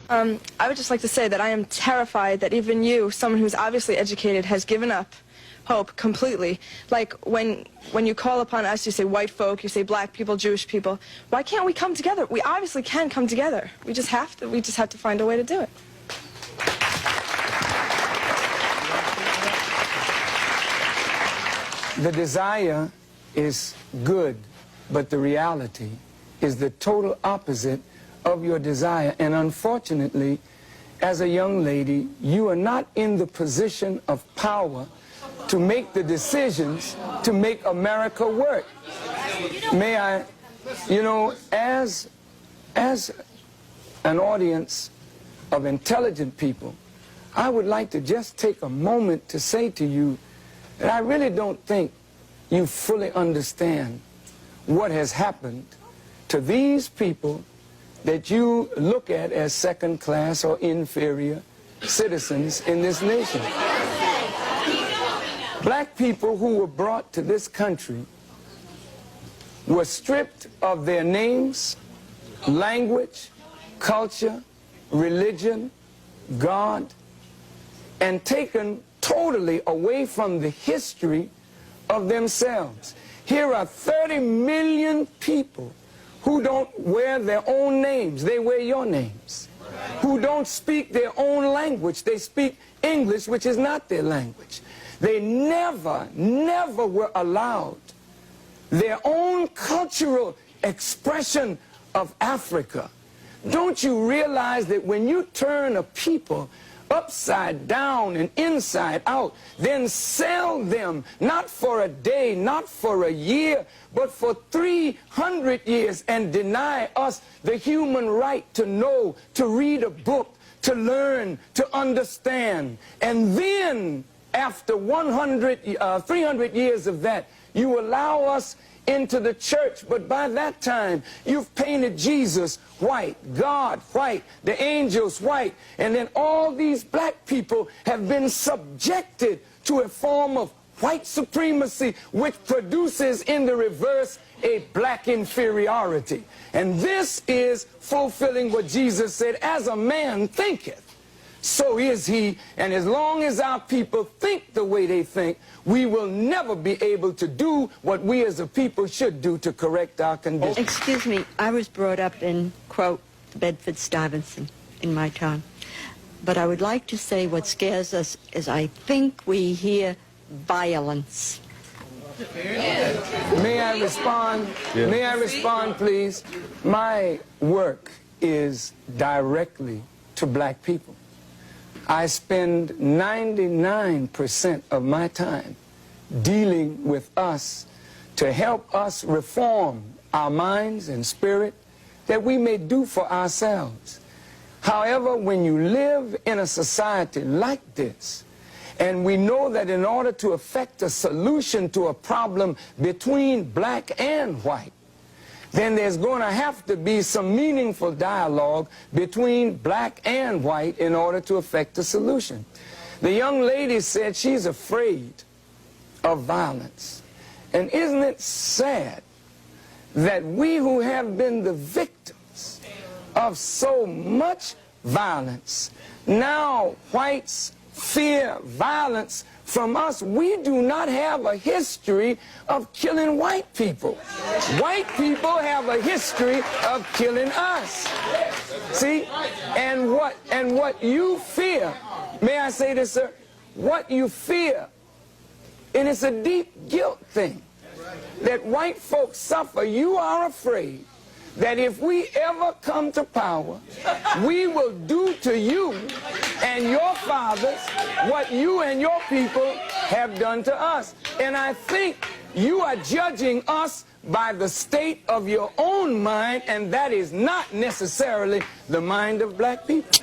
I would just like to say that I am terrified that even you, someone who's obviously educated, has given up hope completely. Like when you call upon us, you say white folk, you say black people, Jewish people. Why can't we come together? We obviously can come together. We just have to. We just have to find a way to do it. The desire is good, but the reality is the total opposite of your desire. And unfortunately, as a young lady, you are not in the position of power to make the decisions to make America work. May I, you know, as an audience of intelligent people, I would like to just take a moment to say to you that I really don't think you fully understand what has happened to these people that you look at as second class or inferior citizens in this nation. Black people who were brought to this country were stripped of their names, language, culture, religion, God, and taken totally away from the history of themselves. Here are 30 million people who don't wear their own names, they wear your names. Who don't speak their own language, they speak English, which is not their language. They never were allowed their own cultural expression of Africa. Don't you realize that when you turn a people upside down and inside out, then sell them not for a day, not for a year, but for 300 years, and deny us the human right to know, to read a book, to learn, to understand, and then after 300 years of that, you allow us into the church, but by that time, you've painted Jesus white, God white, the angels white, and then all these black people have been subjected to a form of white supremacy, which produces in the reverse a black inferiority. And this is fulfilling what Jesus said, as a man thinketh, so is he. And as long as our people think the way they think, we will never be able to do what we as a people should do to correct our condition. Excuse me, I was brought up in, quote, Bedford-Stuyvesant in my time. But I would like to say what scares us is I think we hear violence. May I respond? Yeah. May I respond, please? My work is directly to black people. I spend 99% of my time dealing with us to help us reform our minds and spirit that we may do for ourselves. However, when you live in a society like this, and we know that in order to effect a solution to a problem between black and white, then there's going to have to be some meaningful dialogue between black and white in order to effect a solution. The young lady said she's afraid of violence. And isn't it sad that we who have been the victims of so much violence, now whites fear violence from us? We do not have a history of killing white people. White people have a history of killing us. See? And what you fear, may I say this, sir? What you fear, and it's a deep guilt thing, that white folks suffer. You are afraid that if we ever come to power, we will do to you and your fathers what you and your people have done to us. And I think you are judging us by the state of your own mind, and that is not necessarily the mind of black people.